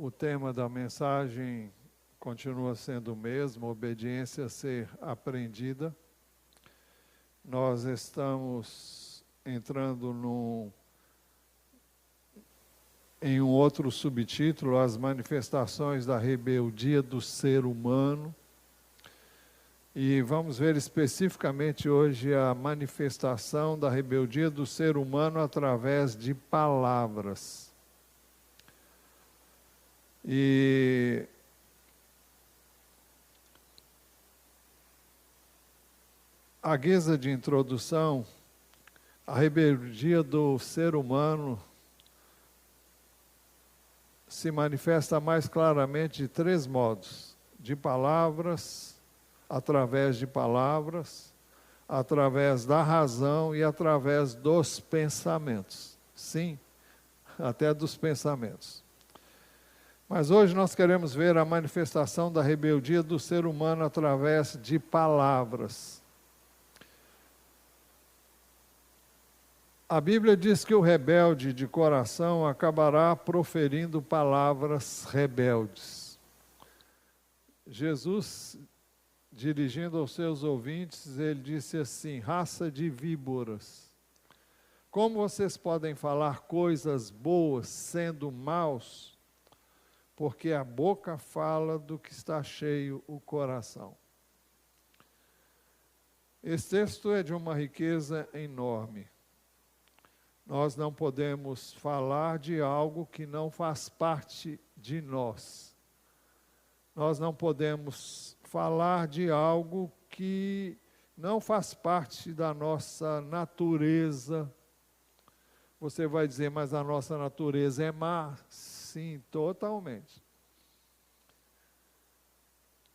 O tema da mensagem continua sendo o mesmo, obediência a ser aprendida. Nós estamos entrando em um outro subtítulo, as manifestações da rebeldia do ser humano. E vamos ver especificamente hoje a manifestação da rebeldia do ser humano através de palavras. E à guisa de introdução, a rebeldia do ser humano se manifesta mais claramente de três modos: de palavras, através de palavras, através da razão e através dos pensamentos. Sim, até dos pensamentos. Mas hoje nós queremos ver a manifestação da rebeldia do ser humano através de palavras. A Bíblia diz que o rebelde de coração acabará proferindo palavras rebeldes. Jesus, dirigindo aos seus ouvintes, ele disse assim: raça de víboras, como vocês podem falar coisas boas sendo maus? Porque a boca fala do que está cheio o coração. Esse texto é de uma riqueza enorme. Nós não podemos falar de algo que não faz parte de nós. Nós não podemos falar de algo que não faz parte da nossa natureza. Você vai dizer, mas a nossa natureza é má? Sim, totalmente.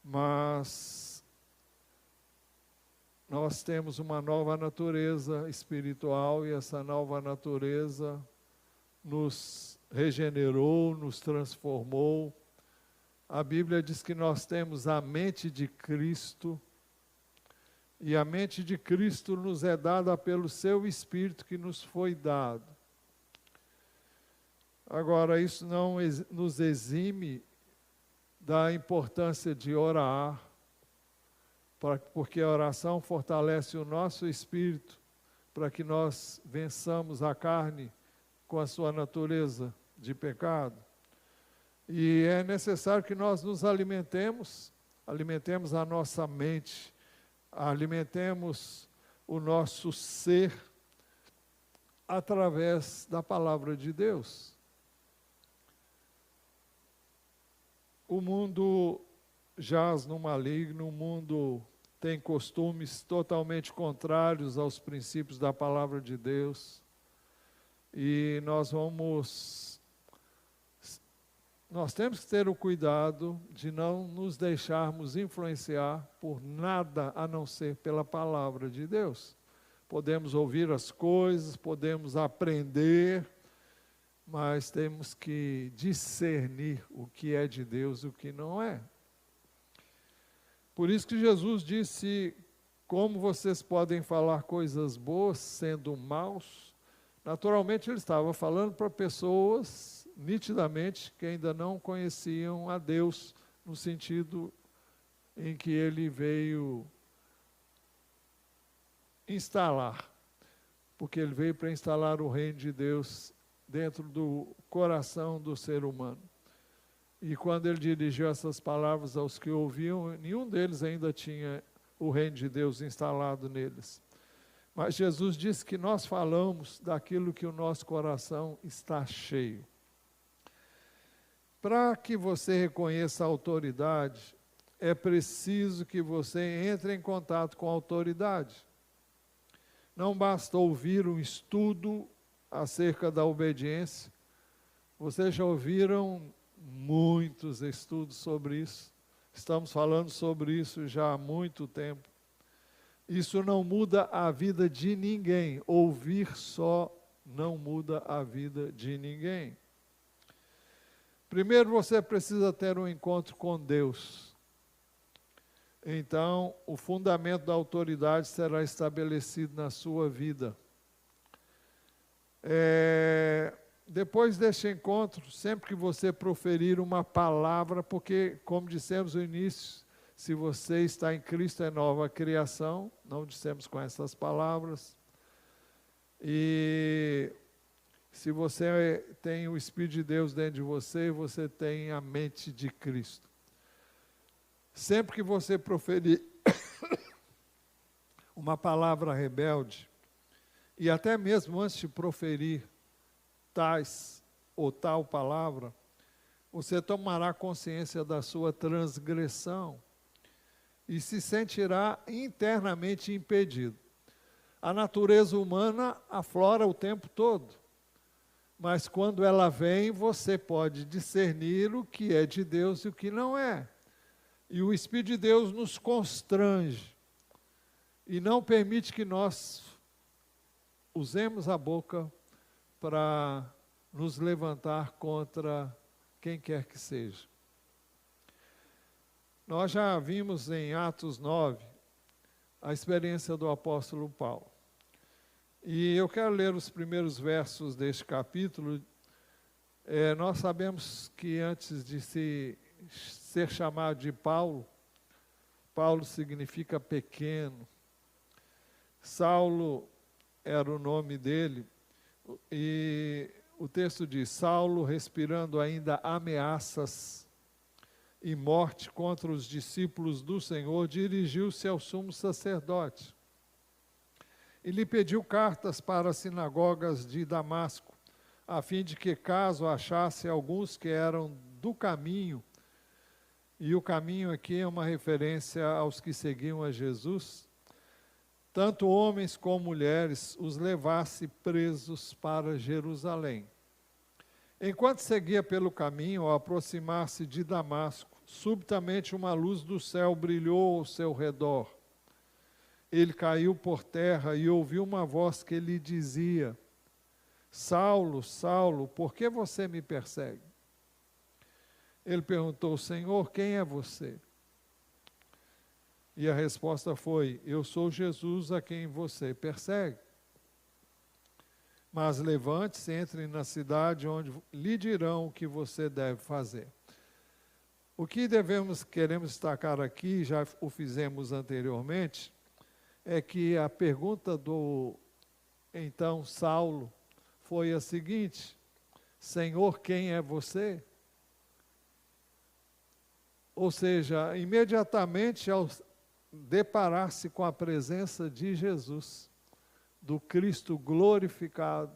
Mas nós temos uma nova natureza espiritual e essa nova natureza nos regenerou, nos transformou. A Bíblia diz que nós temos a mente de Cristo e a mente de Cristo nos é dada pelo seu Espírito que nos foi dado. Agora, isso não nos exime da importância de orar, porque a oração fortalece o nosso espírito para que nós vençamos a carne com a sua natureza de pecado. E é necessário que nós nos alimentemos a nossa mente, alimentemos o nosso ser através da palavra de Deus. O mundo jaz no maligno, o mundo tem costumes totalmente contrários aos princípios da palavra de Deus. E nós temos que ter o cuidado de não nos deixarmos influenciar por nada a não ser pela palavra de Deus. Podemos ouvir as coisas, podemos aprender, mas temos que discernir o que é de Deus e o que não é. Por isso que Jesus disse, como vocês podem falar coisas boas sendo maus? Naturalmente ele estava falando para pessoas, nitidamente, que ainda não conheciam a Deus, no sentido em que ele veio instalar. Porque ele veio para instalar o reino de Deus dentro do coração do ser humano. E quando ele dirigiu essas palavras aos que ouviam, nenhum deles ainda tinha o reino de Deus instalado neles. Mas Jesus disse que nós falamos daquilo que o nosso coração está cheio. Para que você reconheça a autoridade, é preciso que você entre em contato com a autoridade. Não basta ouvir um estudo acerca da obediência. Vocês já ouviram muitos estudos sobre isso. Estamos falando sobre isso já há muito tempo. Isso não muda a vida de ninguém. Ouvir só não muda a vida de ninguém. Primeiro você precisa ter um encontro com Deus. Então, o fundamento da autoridade será estabelecido na sua vida. depois deste encontro, sempre que você proferir uma palavra, porque, como dissemos no início, se você está em Cristo é nova criação, não dissemos com essas palavras. E se você tem o Espírito de Deus dentro de você, você tem a mente de Cristo. Sempre que você proferir uma palavra rebelde, e até mesmo antes de proferir tais ou tal palavra, você tomará consciência da sua transgressão e se sentirá internamente impedido. A natureza humana aflora o tempo todo, mas quando ela vem, você pode discernir o que é de Deus e o que não é. E o Espírito de Deus nos constrange e não permite que nós usemos a boca para nos levantar contra quem quer que seja. Nós já vimos em Atos 9 a experiência do apóstolo Paulo. E eu quero ler os primeiros versos deste capítulo. Nós sabemos que antes de ser chamado de Paulo, Paulo significa pequeno. Saulo era o nome dele, e o texto diz: Saulo, respirando ainda ameaças e morte contra os discípulos do Senhor, dirigiu-se ao sumo sacerdote. E lhe pediu cartas para as sinagogas de Damasco, a fim de que, caso achasse alguns que eram do caminho, e o caminho aqui é uma referência aos que seguiam a Jesus, tanto homens como mulheres, os levasse presos para Jerusalém. Enquanto seguia pelo caminho, ao aproximar-se de Damasco, subitamente uma luz do céu brilhou ao seu redor. Ele caiu por terra e ouviu uma voz que lhe dizia: Saulo, Saulo, por que você me persegue? Ele perguntou: Senhor, quem é você? E a resposta foi: eu sou Jesus a quem você persegue. Mas levante-se, entre na cidade onde lhe dirão o que você deve fazer. O que queremos destacar aqui, já o fizemos anteriormente, é que a pergunta do então Saulo foi a seguinte: Senhor, quem é você? Ou seja, imediatamente ao deparar-se com a presença de Jesus, do Cristo glorificado,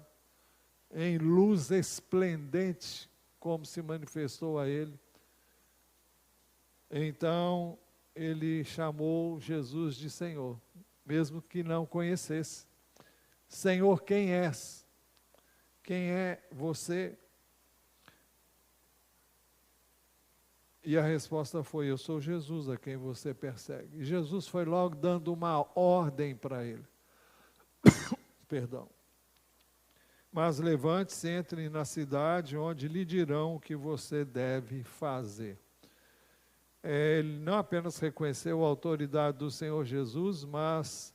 em luz esplendente, como se manifestou a ele, então ele chamou Jesus de Senhor, mesmo que não conhecesse. Senhor, quem és? Quem é você? E a resposta foi: eu sou Jesus a quem você persegue. E Jesus foi logo dando uma ordem para ele. Perdão. Mas levante-se, entre na cidade onde lhe dirão o que você deve fazer. Ele não apenas reconheceu a autoridade do Senhor Jesus, mas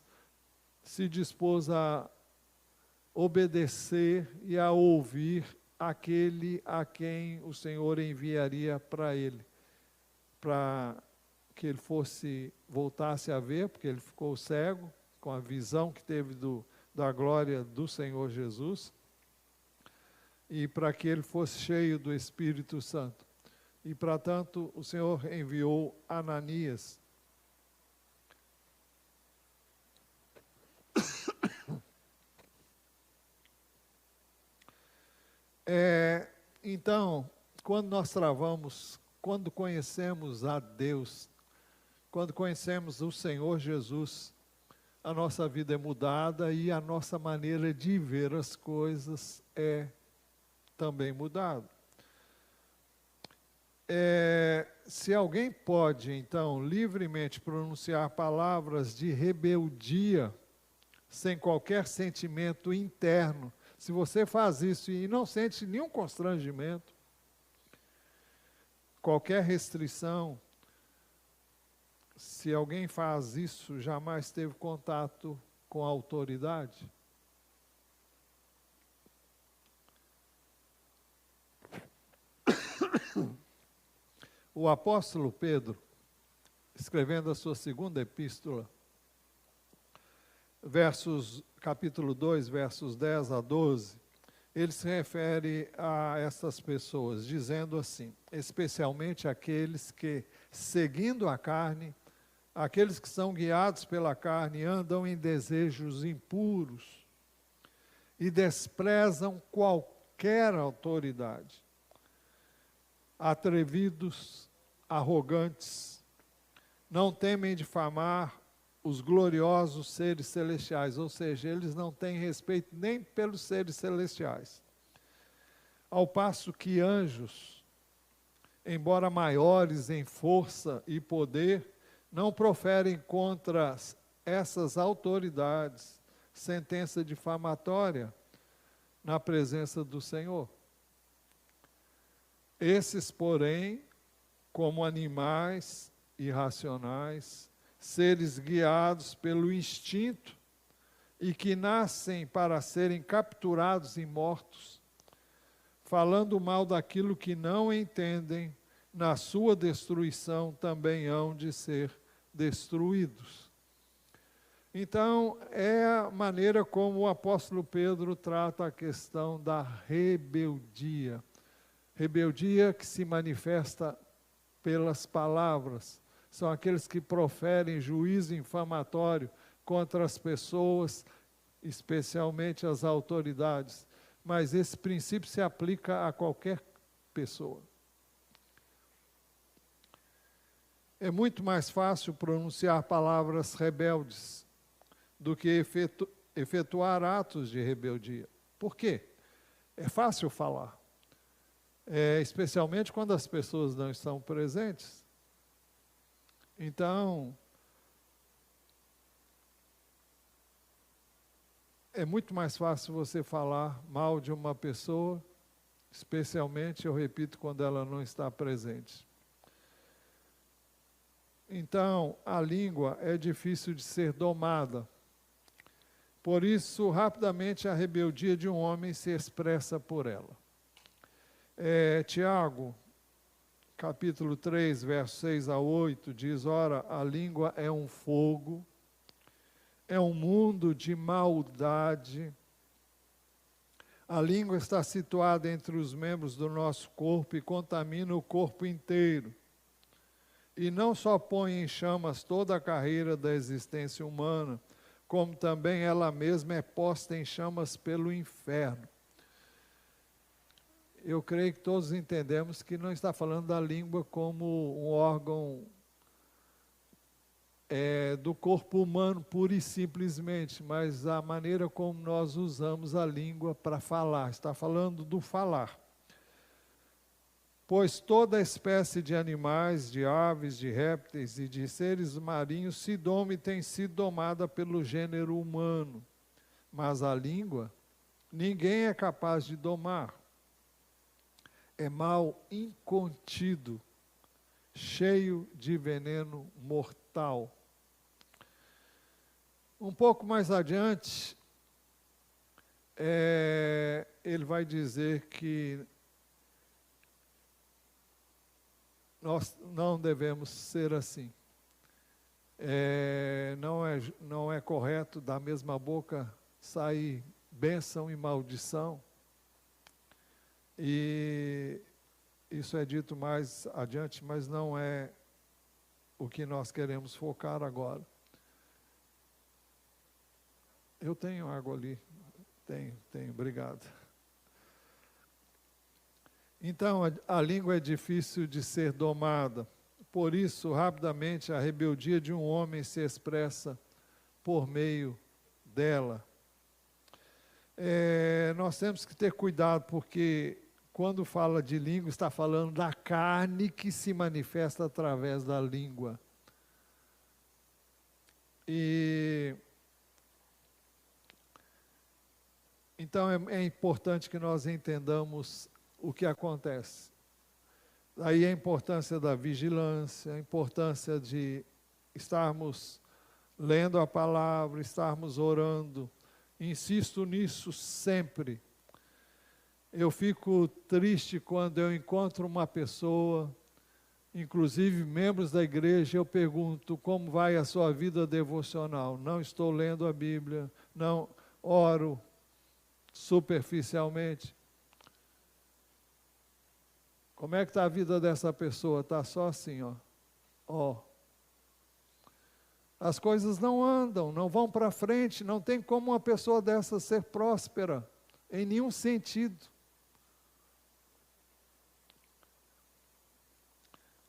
se dispôs a obedecer e a ouvir aquele a quem o Senhor enviaria para ele, para que ele voltasse a ver, porque ele ficou cego com a visão que teve da glória do Senhor Jesus, e para que ele fosse cheio do Espírito Santo. E, para tanto, o Senhor enviou Ananias. Então, quando conhecemos a Deus, quando conhecemos o Senhor Jesus, a nossa vida é mudada e a nossa maneira de ver as coisas é também mudada. Se alguém pode, então, livremente pronunciar palavras de rebeldia, sem qualquer sentimento interno, se você faz isso e não sente nenhum constrangimento, qualquer restrição, se alguém faz isso, jamais teve contato com a autoridade. O apóstolo Pedro, escrevendo a sua segunda epístola, capítulo 2, versos 10 a 12, ele se refere a essas pessoas, dizendo assim: especialmente aqueles que, seguindo a carne, aqueles que são guiados pela carne, andam em desejos impuros e desprezam qualquer autoridade. Atrevidos, arrogantes, não temem difamar os gloriosos seres celestiais, ou seja, eles não têm respeito nem pelos seres celestiais. Ao passo que anjos, embora maiores em força e poder, não proferem contra essas autoridades sentença difamatória na presença do Senhor. Esses, porém, como animais irracionais, seres guiados pelo instinto e que nascem para serem capturados e mortos, falando mal daquilo que não entendem, na sua destruição também hão de ser destruídos. Então, é a maneira como o apóstolo Pedro trata a questão da rebeldia. Rebeldia que se manifesta pelas palavras. São aqueles que proferem juízo infamatório contra as pessoas, especialmente as autoridades. Mas esse princípio se aplica a qualquer pessoa. É muito mais fácil pronunciar palavras rebeldes do que efetuar atos de rebeldia. Por quê? É fácil falar. Especialmente quando as pessoas não estão presentes. Então, é muito mais fácil você falar mal de uma pessoa, especialmente, eu repito, quando ela não está presente. Então, a língua é difícil de ser domada. Por isso, rapidamente, a rebeldia de um homem se expressa por ela. Tiago, capítulo 3, versos 6 a 8, diz: ora, a língua é um fogo, é um mundo de maldade. A língua está situada entre os membros do nosso corpo e contamina o corpo inteiro. E não só põe em chamas toda a carreira da existência humana, como também ela mesma é posta em chamas pelo inferno. Eu creio que todos entendemos que não está falando da língua como um órgão do corpo humano pura e simplesmente, mas a maneira como nós usamos a língua para falar. Está falando do falar. Pois toda espécie de animais, de aves, de répteis e de seres marinhos se doma e tem sido domada pelo gênero humano. Mas a língua, ninguém é capaz de domar. É mal incontido, cheio de veneno mortal. Um pouco mais adiante, ele vai dizer que nós não devemos ser assim. Não é correto da mesma boca sair bênção e maldição. E isso é dito mais adiante, mas não é o que nós queremos focar agora. Eu tenho água ali. Tenho, obrigado. Então, a língua é difícil de ser domada. Por isso, rapidamente, a rebeldia de um homem se expressa por meio dela. Nós temos que ter cuidado, porque quando fala de língua, está falando da carne que se manifesta através da língua. Então, é importante que nós entendamos o que acontece. Daí a importância da vigilância, a importância de estarmos lendo a palavra, estarmos orando. Insisto nisso sempre. Eu fico triste quando eu encontro uma pessoa Inclusive, membros da igreja, eu pergunto, como vai a sua vida devocional? Não estou lendo a Bíblia, não oro superficialmente. Como é que está a vida dessa pessoa? Está só assim, ó. As coisas não andam, não vão para frente, não tem como uma pessoa dessa ser próspera, em nenhum sentido.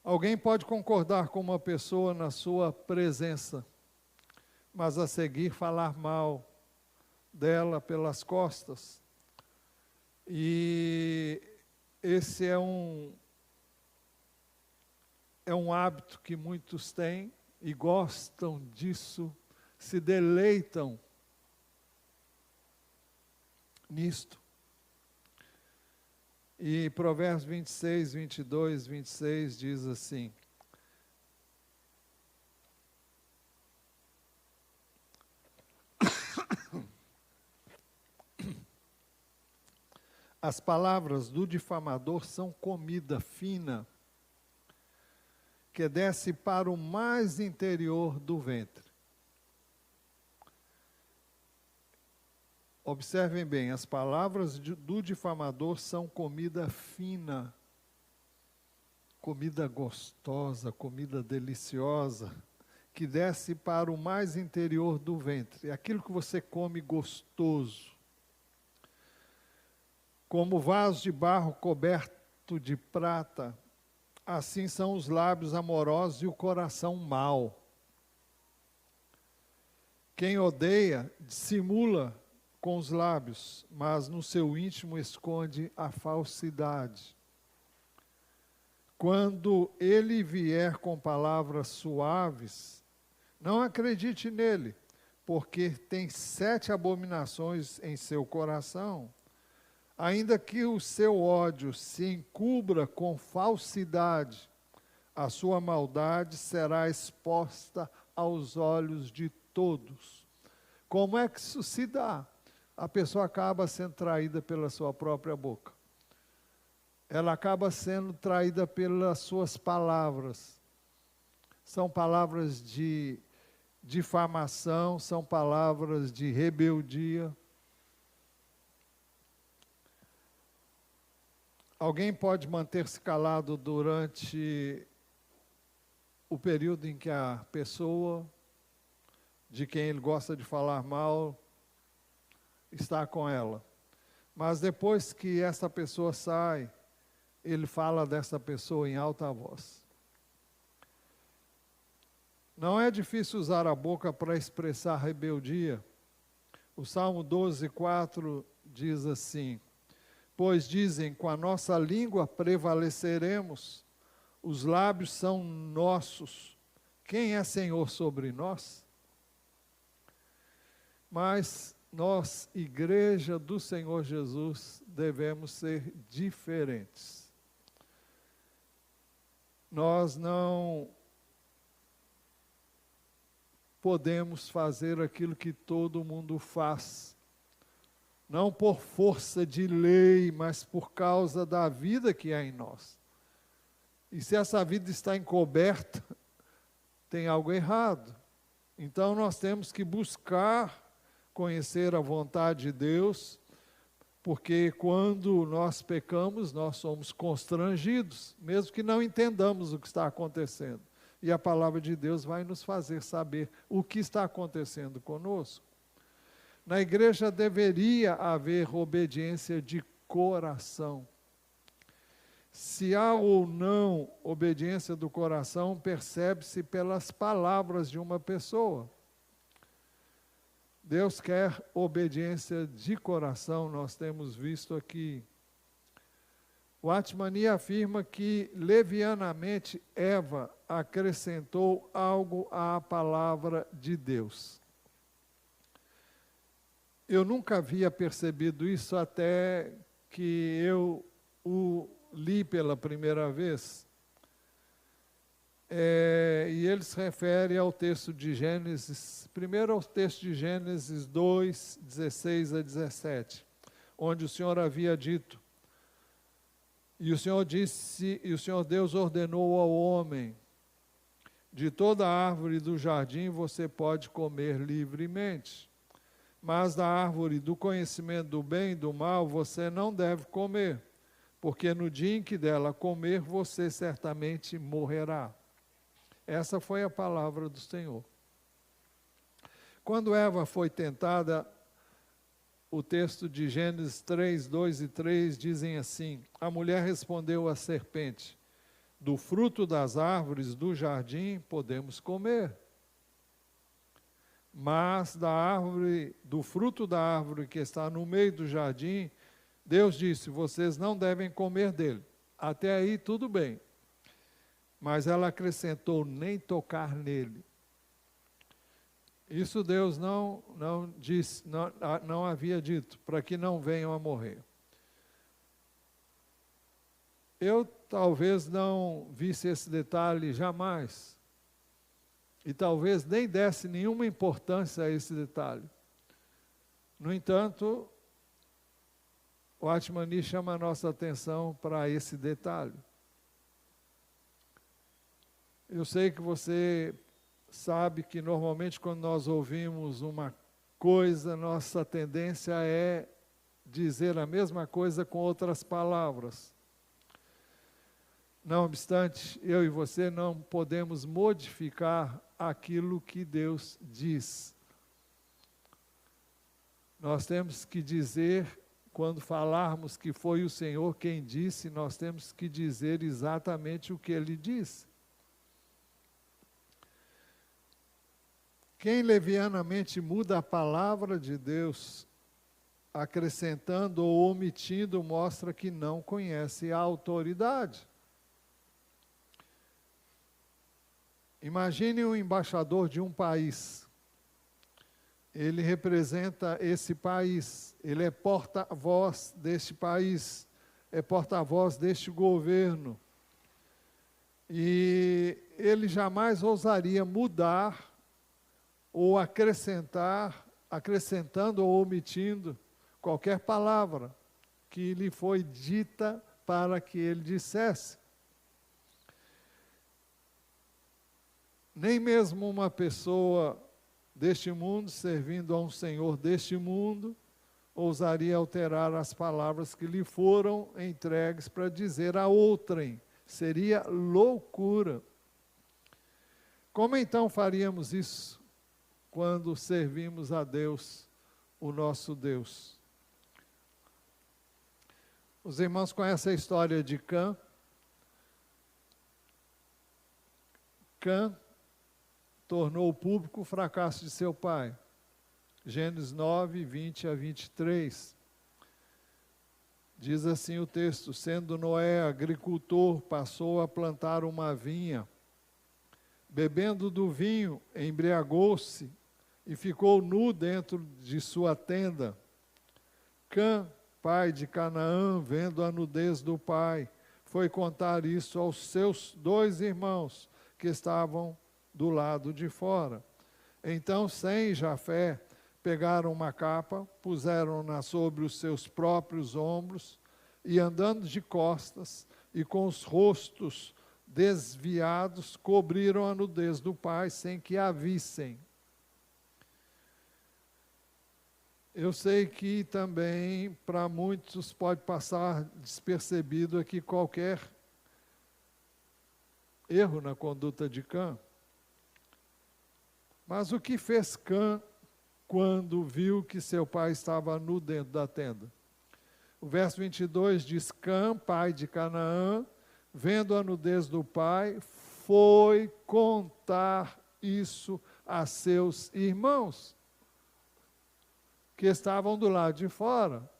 Alguém pode concordar com uma pessoa na sua presença, mas a seguir falar mal dela pelas costas. E esse é um hábito que muitos têm e gostam disso, se deleitam nisto. E Provérbios 26, 22, 26 diz assim: as palavras do difamador são comida fina, que desce para o mais interior do ventre. Observem bem, as palavras do difamador são comida fina, comida gostosa, comida deliciosa, que desce para o mais interior do ventre. É aquilo que você come gostoso. Como vaso de barro coberto de prata, assim são os lábios amorosos e o coração mau. Quem odeia, dissimula com os lábios, mas no seu íntimo esconde a falsidade. Quando ele vier com palavras suaves, não acredite nele, porque tem 7 abominações em seu coração. Ainda que o seu ódio se encubra com falsidade, a sua maldade será exposta aos olhos de todos. Como é que isso se dá? A pessoa acaba sendo traída pela sua própria boca. Ela acaba sendo traída pelas suas palavras. São palavras de difamação, são palavras de rebeldia. Alguém pode manter-se calado durante o período em que a pessoa de quem ele gosta de falar mal está com ela. Mas depois que essa pessoa sai, ele fala dessa pessoa em alta voz. Não é difícil usar a boca para expressar rebeldia. O Salmo 12:4 diz assim: pois dizem, com a nossa língua prevaleceremos, os lábios são nossos. Quem é Senhor sobre nós? Mas nós, Igreja do Senhor Jesus, devemos ser diferentes. Nós não podemos fazer aquilo que todo mundo faz. Não por força de lei, mas por causa da vida que há em nós. E se essa vida está encoberta, tem algo errado. Então nós temos que buscar conhecer a vontade de Deus, porque quando nós pecamos, nós somos constrangidos, mesmo que não entendamos o que está acontecendo. E a palavra de Deus vai nos fazer saber o que está acontecendo conosco. Na igreja deveria haver obediência de coração. Se há ou não obediência do coração, percebe-se pelas palavras de uma pessoa. Deus quer obediência de coração, nós temos visto aqui. O Atmani afirma que, levianamente, Eva acrescentou algo à palavra de Deus. Eu nunca havia percebido isso até que eu o li pela primeira vez. E ele se refere ao texto de Gênesis, primeiro ao texto de Gênesis 2, 16 a 17, onde o Senhor havia dito: E o Senhor disse, e o Senhor Deus ordenou ao homem: de toda árvore do jardim você pode comer livremente, mas da árvore do conhecimento do bem e do mal você não deve comer, porque no dia em que dela comer você certamente morrerá. Essa foi a palavra do Senhor. Quando Eva foi tentada, o texto de Gênesis 3, 2 e 3 dizem assim: a mulher respondeu à serpente: do fruto das árvores do jardim podemos comer, mas do fruto da árvore que está no meio do jardim, Deus disse: vocês não devem comer dele. Até aí tudo bem. Mas ela acrescentou: nem tocar nele. Isso Deus não disse, não havia dito, para que não venham a morrer. Eu talvez não visse esse detalhe jamais, e talvez nem desse nenhuma importância a esse detalhe. No entanto, o Atmani chama a nossa atenção para esse detalhe. Eu sei que você sabe que normalmente quando nós ouvimos uma coisa, nossa tendência é dizer a mesma coisa com outras palavras. Não obstante, eu e você não podemos modificar aquilo que Deus diz. Nós temos que dizer, quando falarmos que foi o Senhor quem disse, nós temos que dizer exatamente o que Ele disse. Quem levianamente muda a palavra de Deus, acrescentando ou omitindo, mostra que não conhece a autoridade. Imagine um embaixador de um país. Ele representa esse país, ele é porta-voz deste país, é porta-voz deste governo. E ele jamais ousaria mudar ou acrescentar, acrescentando ou omitindo qualquer palavra que lhe foi dita para que ele dissesse. Nem mesmo uma pessoa deste mundo, servindo a um Senhor deste mundo, ousaria alterar as palavras que lhe foram entregues para dizer a outrem. Seria loucura. Como então faríamos isso quando servimos a Deus, o nosso Deus? Os irmãos conhecem a história de Cã. Cã tornou público o fracasso de seu pai. Gênesis 9, 20 a 23. Diz assim o texto: sendo Noé agricultor, passou a plantar uma vinha. Bebendo do vinho, embriagou-se e ficou nu dentro de sua tenda. Cã, pai de Canaã, vendo a nudez do pai, foi contar isso aos seus 2 irmãos que estavam do lado de fora. Então Sem e Jafé pegaram uma capa, puseram-na sobre os seus próprios ombros e, andando de costas e com os rostos desviados, cobriram a nudez do pai sem que a vissem. Eu sei que também para muitos pode passar despercebido aqui qualquer erro na conduta de Cã. Mas o que fez Cã quando viu que seu pai estava nu dentro da tenda? O verso 22 diz: Cã, pai de Canaã, vendo a nudez do pai, foi contar isso a seus irmãos, que estavam do lado de fora.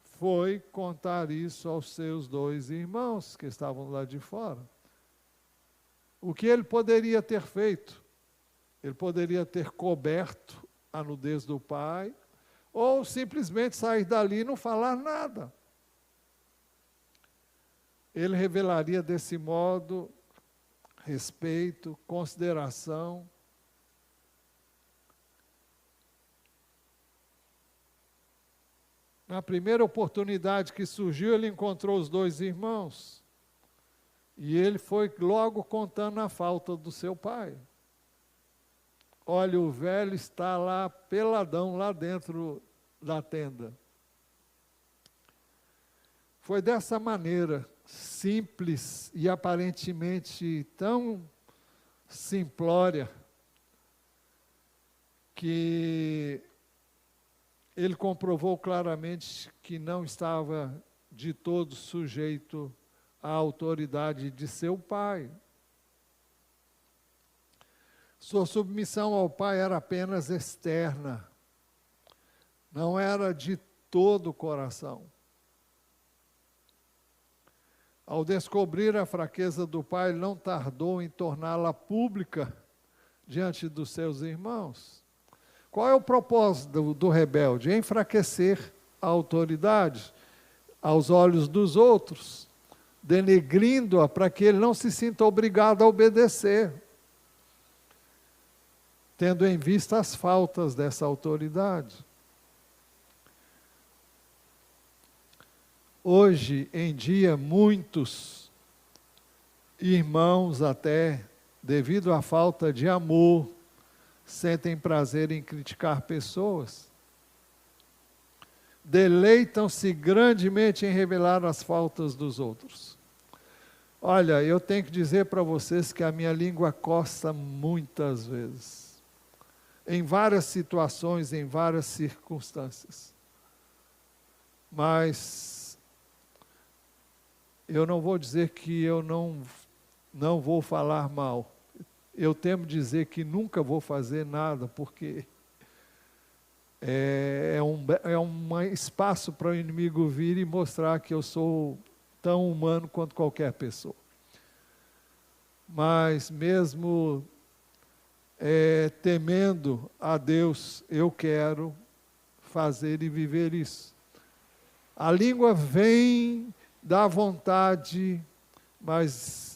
Foi contar isso aos seus 2 irmãos, que estavam do lado de fora. O que ele poderia ter feito? Ele poderia ter coberto a nudez do pai, ou simplesmente sair dali e não falar nada. Ele revelaria desse modo respeito, consideração. Na primeira oportunidade que surgiu, ele encontrou os dois irmãos. E ele foi logo contando a falta do seu pai. Olha, o velho está lá peladão, lá dentro da tenda. Foi dessa maneira, simples e aparentemente tão simplória, que ele comprovou claramente que não estava de todo sujeito à autoridade de seu pai. Sua submissão ao pai era apenas externa, não era de todo o coração. Ao descobrir a fraqueza do pai, ele não tardou em torná-la pública diante dos seus irmãos. Qual é o propósito do rebelde? Enfraquecer a autoridade aos olhos dos outros, denegrindo-a para que ele não se sinta obrigado a obedecer, tendo em vista as faltas dessa autoridade. Hoje em dia, muitos irmãos até, devido à falta de amor, sentem prazer em criticar pessoas. Deleitam-se grandemente em revelar as faltas dos outros. Olha, eu tenho que dizer para vocês que a minha língua coça muitas vezes, em várias situações, em várias circunstâncias. Mas eu não vou dizer que eu não vou falar mal. Eu temo dizer que nunca vou fazer nada, porque é um espaço para o inimigo vir e mostrar que eu sou tão humano quanto qualquer pessoa. Mas mesmo temendo a Deus, eu quero fazer e viver isso. A língua vem da vontade, mas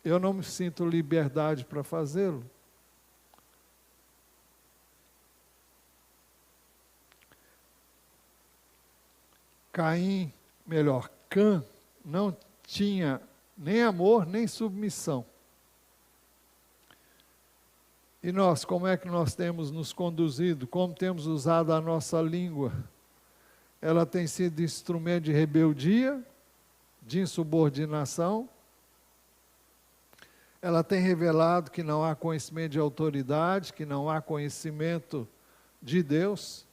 eu não me sinto liberdade para fazê-lo. Cã, não tinha nem amor, nem submissão. E nós, como é que nós temos nos conduzido? Como temos usado a nossa língua? Ela tem sido instrumento de rebeldia, de insubordinação. Ela tem revelado que não há conhecimento de autoridade, que não há conhecimento de Deus.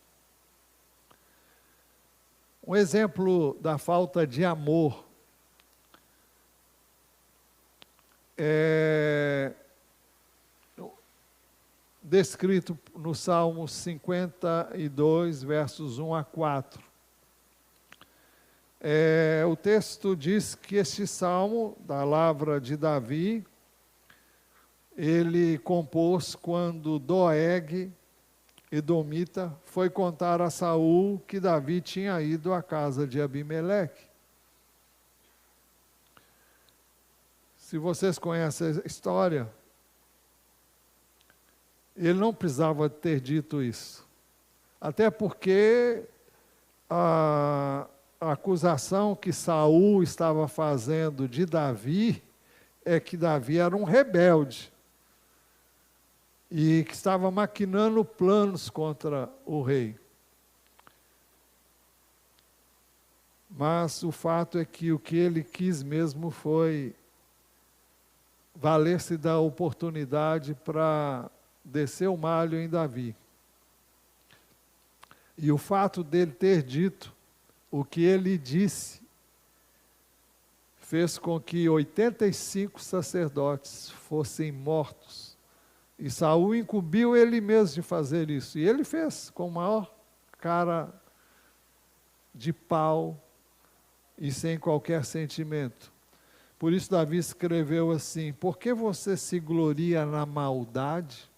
Um exemplo da falta de amor é descrito no Salmo 52, versos 1 a 4. O texto diz que este salmo, da lavra de Davi, ele compôs quando Doeg, edomita, foi contar a Saul que Davi tinha ido à casa de Abimeleque. Se vocês conhecem a história, ele não precisava ter dito isso. Até porque a acusação que Saul estava fazendo de Davi é que Davi era um rebelde e que estava maquinando planos contra o rei. Mas o fato é que o que ele quis mesmo foi valer-se da oportunidade para descer o malho em Davi. E o fato dele ter dito o que ele disse fez com que 85 sacerdotes fossem mortos. E Saul incumbiu ele mesmo de fazer isso. E ele fez com maior cara de pau e sem qualquer sentimento. Por isso Davi escreveu assim: por que você se gloria na maldade,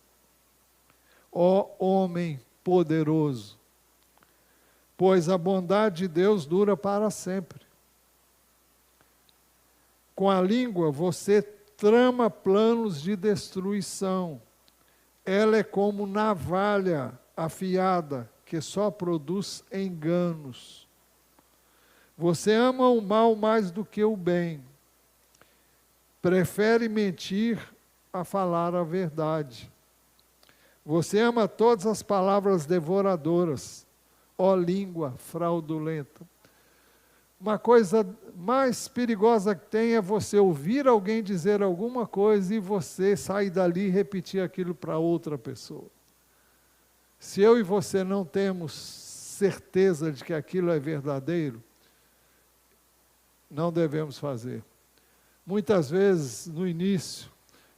ó homem poderoso? Pois a bondade de Deus dura para sempre. Com a língua você trama planos de destruição. Ela é como navalha afiada que só produz enganos. Você ama o mal mais do que o bem. Prefere mentir a falar a verdade. Você ama todas as palavras devoradoras, ó língua fraudulenta. Uma coisa mais perigosa que tem é você ouvir alguém dizer alguma coisa e você sair dali e repetir aquilo para outra pessoa. Se eu e você não temos certeza de que aquilo é verdadeiro, não devemos fazer. Muitas vezes, no início,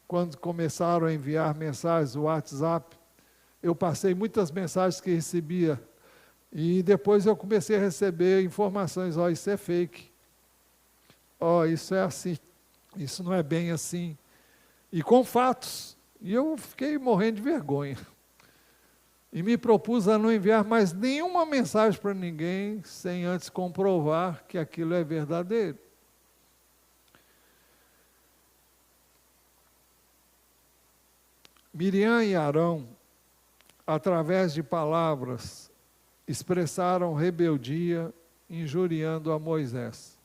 quando começaram a enviar mensagens no WhatsApp, eu passei muitas mensagens que recebia e depois eu comecei a receber informações, isso é fake, isso é assim, isso não é bem assim, e com fatos, e eu fiquei morrendo de vergonha, e me propus a não enviar mais nenhuma mensagem para ninguém, sem antes comprovar que aquilo é verdadeiro. Miriam e Arão, através de palavras, expressaram rebeldia, injuriando a Moisés.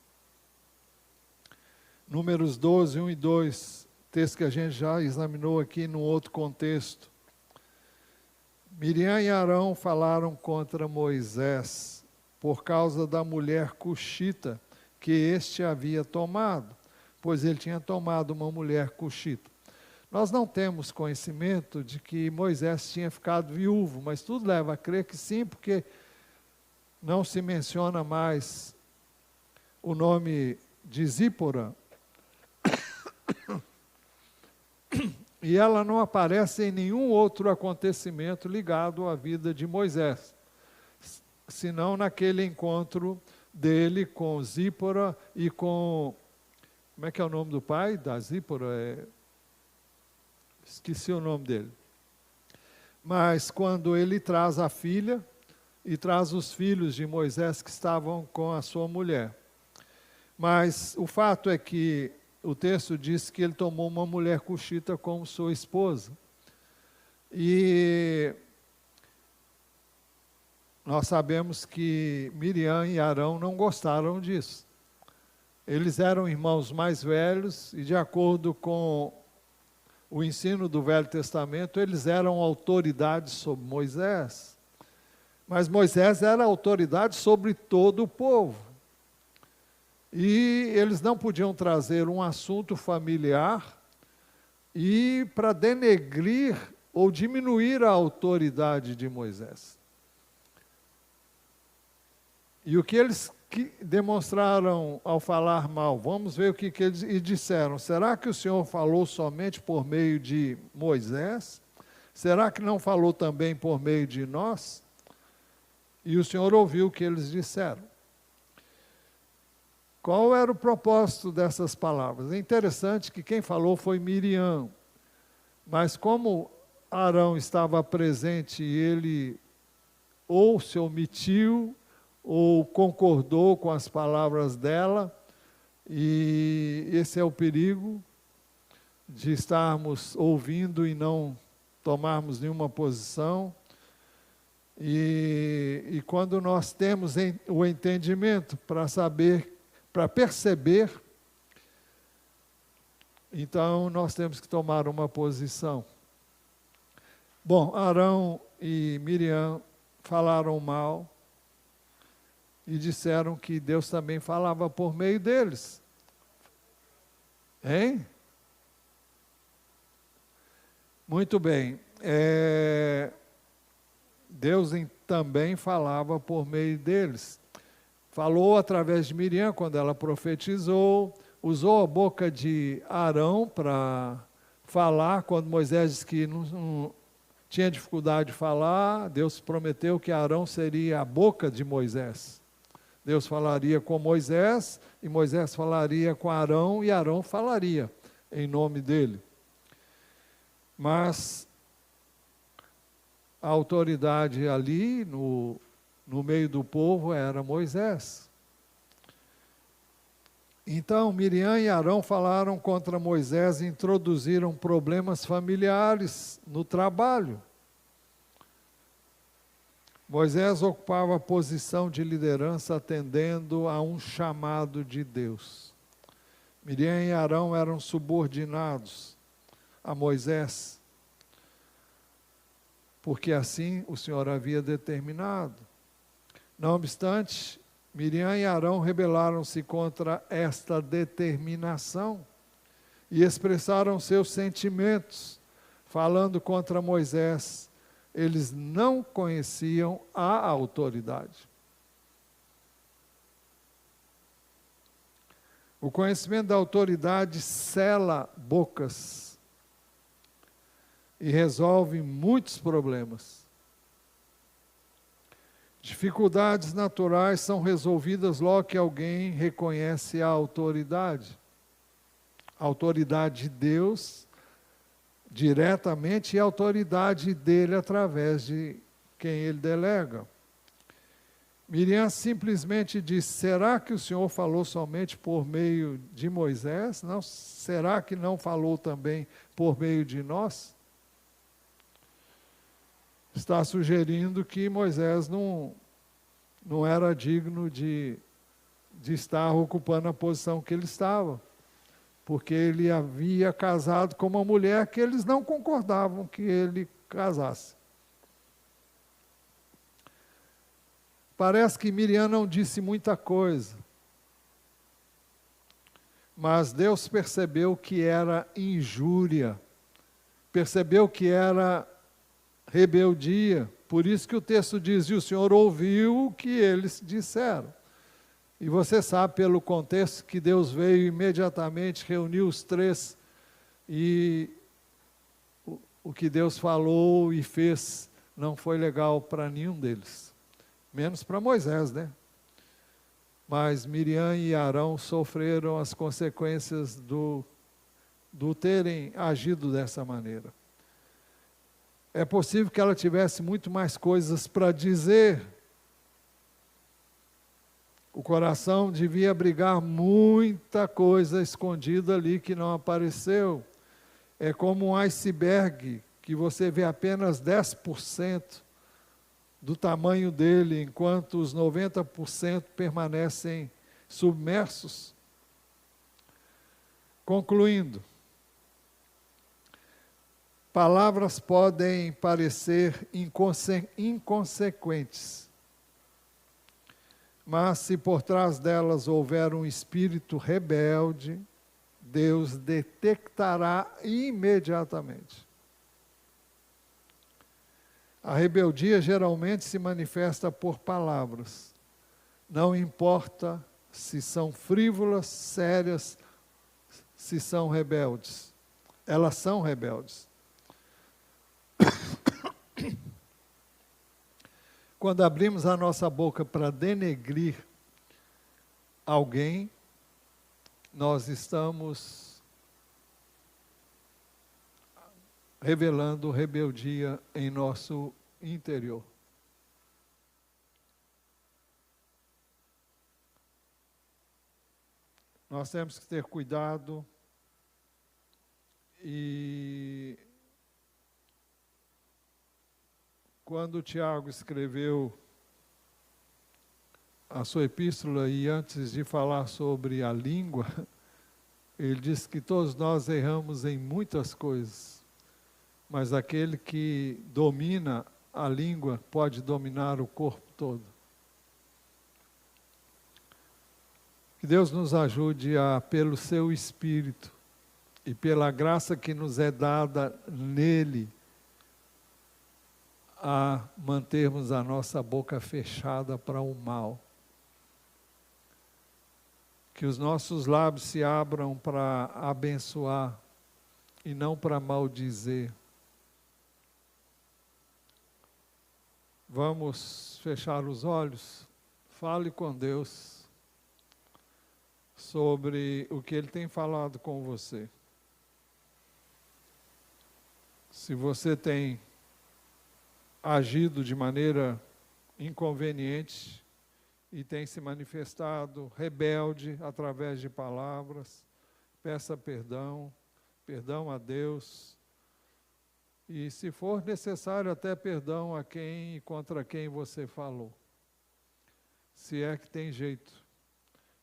Números 12, 1 e 2, texto que a gente já examinou aqui num outro contexto. Miriam e Arão falaram contra Moisés por causa da mulher cuxita que este havia tomado, pois ele tinha tomado uma mulher cuxita. Nós não temos conhecimento de que Moisés tinha ficado viúvo, mas tudo leva a crer que sim, porque não se menciona mais o nome de Zípora. E ela não aparece em nenhum outro acontecimento ligado à vida de Moisés, senão naquele encontro dele com Zípora e com... Como é que é o nome do pai da Zípora? Esqueci o nome dele. Mas quando ele traz a filha e traz os filhos de Moisés que estavam com a sua mulher. Mas o fato é que o texto diz que ele tomou uma mulher cuxita como sua esposa. E nós sabemos que Miriam e Arão não gostaram disso. Eles eram irmãos mais velhos e, de acordo com o ensino do Velho Testamento, eles eram autoridades sobre Moisés. Mas Moisés era autoridade sobre todo o povo. E eles não podiam trazer um assunto familiar e para denegrir ou diminuir a autoridade de Moisés. E o que eles demonstraram ao falar mal? Vamos ver o que eles disseram. Será que o Senhor falou somente por meio de Moisés? Será que não falou também por meio de nós? E o Senhor ouviu o que eles disseram. Qual era o propósito dessas palavras? É interessante que quem falou foi Miriam. Mas como Arão estava presente e ele ou se omitiu, ou concordou com as palavras dela, e esse é o perigo de estarmos ouvindo e não tomarmos nenhuma posição. E quando nós temos o entendimento para saber, para perceber, então nós temos que tomar uma posição. Bom, Arão e Miriam falaram mal, e disseram que Deus também falava por meio deles. Hein? Muito bem. Deus também falava por meio deles. Falou através de Miriam, quando ela profetizou, usou a boca de Arão para falar, quando Moisés disse que não tinha dificuldade de falar, Deus prometeu que Arão seria a boca de Moisés. Deus falaria com Moisés, e Moisés falaria com Arão, e Arão falaria em nome dele. Mas a autoridade ali, no meio do povo, era Moisés. Então, Miriam e Arão falaram contra Moisés e introduziram problemas familiares no trabalho. Moisés ocupava a posição de liderança atendendo a um chamado de Deus. Miriam e Arão eram subordinados a Moisés, porque assim o Senhor havia determinado. Não obstante, Miriam e Arão rebelaram-se contra esta determinação e expressaram seus sentimentos, falando contra Moisés. Eles não conheciam a autoridade. O conhecimento da autoridade sela bocas e resolve muitos problemas. Dificuldades naturais são resolvidas logo que alguém reconhece a autoridade. A autoridade de Deus diretamente e a autoridade dele através de quem ele delega. Miriam simplesmente disse: será que o Senhor falou somente por meio de Moisés? Não, será que não falou também por meio de nós? Está sugerindo que Moisés não era digno de estar ocupando a posição que ele estava, porque ele havia casado com uma mulher que eles não concordavam que ele casasse. Parece que Miriam não disse muita coisa, mas Deus percebeu que era injúria, percebeu que era rebeldia. Por isso que o texto diz: e o Senhor ouviu o que eles disseram. E você sabe pelo contexto que Deus veio imediatamente, reuniu os três, e o que Deus falou e fez não foi legal para nenhum deles. Menos para Moisés, né? Mas Miriam e Arão sofreram as consequências do terem agido dessa maneira. É possível que ela tivesse muito mais coisas para dizer. O coração devia abrigar muita coisa escondida ali que não apareceu. É como um iceberg que você vê apenas 10% do tamanho dele, enquanto os 90% permanecem submersos. Concluindo, palavras podem parecer inconsequentes, mas se por trás delas houver um espírito rebelde, Deus detectará imediatamente. A rebeldia geralmente se manifesta por palavras. Não importa se são frívolas, sérias, se são rebeldes. Elas são rebeldes. Quando abrimos a nossa boca para denegrir alguém, nós estamos revelando rebeldia em nosso interior. Nós temos que ter cuidado e quando Tiago escreveu a sua epístola e antes de falar sobre a língua, ele disse que todos nós erramos em muitas coisas. Mas aquele que domina a língua pode dominar o corpo todo. Que Deus nos ajude a, pelo seu Espírito e pela graça que nos é dada nele, a mantermos a nossa boca fechada para o mal. Que os nossos lábios se abram para abençoar e não para maldizer. Vamos fechar os olhos, fale com Deus sobre o que Ele tem falado com você. Se você tem agido de maneira inconveniente e tem se manifestado rebelde através de palavras, peça perdão a Deus. E, se for necessário, até perdão a quem e contra quem você falou. Se é que tem jeito.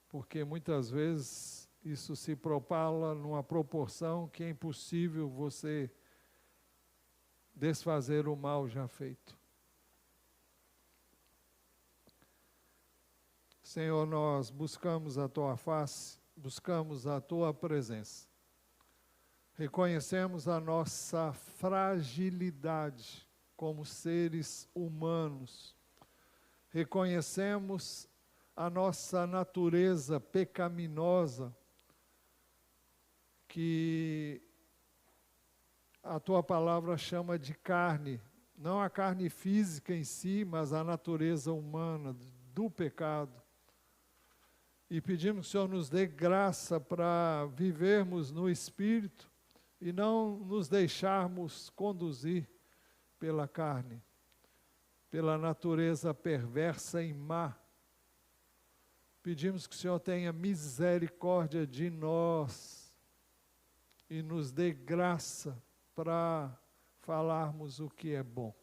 Porque muitas vezes isso se propala numa proporção que é impossível você desfazer o mal já feito. Senhor, nós buscamos a Tua face, buscamos a Tua presença. Reconhecemos a nossa fragilidade como seres humanos. Reconhecemos a nossa natureza pecaminosa, que a Tua palavra chama de carne, não a carne física em si, mas a natureza humana do pecado. E pedimos que o Senhor nos dê graça para vivermos no Espírito e não nos deixarmos conduzir pela carne, pela natureza perversa e má. Pedimos que o Senhor tenha misericórdia de nós e nos dê graça para falarmos o que é bom,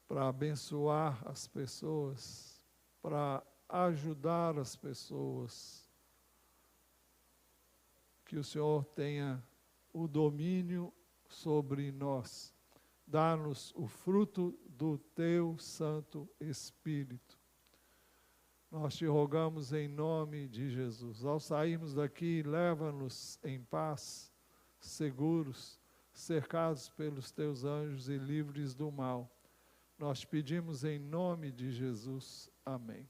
para abençoar as pessoas, para ajudar as pessoas. Que o Senhor tenha o domínio sobre nós. Dá-nos o fruto do Teu Santo Espírito. Nós te rogamos em nome de Jesus. Ao sairmos daqui, leva-nos em paz, seguros, cercados pelos Teus anjos e livres do mal. Nós pedimos em nome de Jesus. Amém.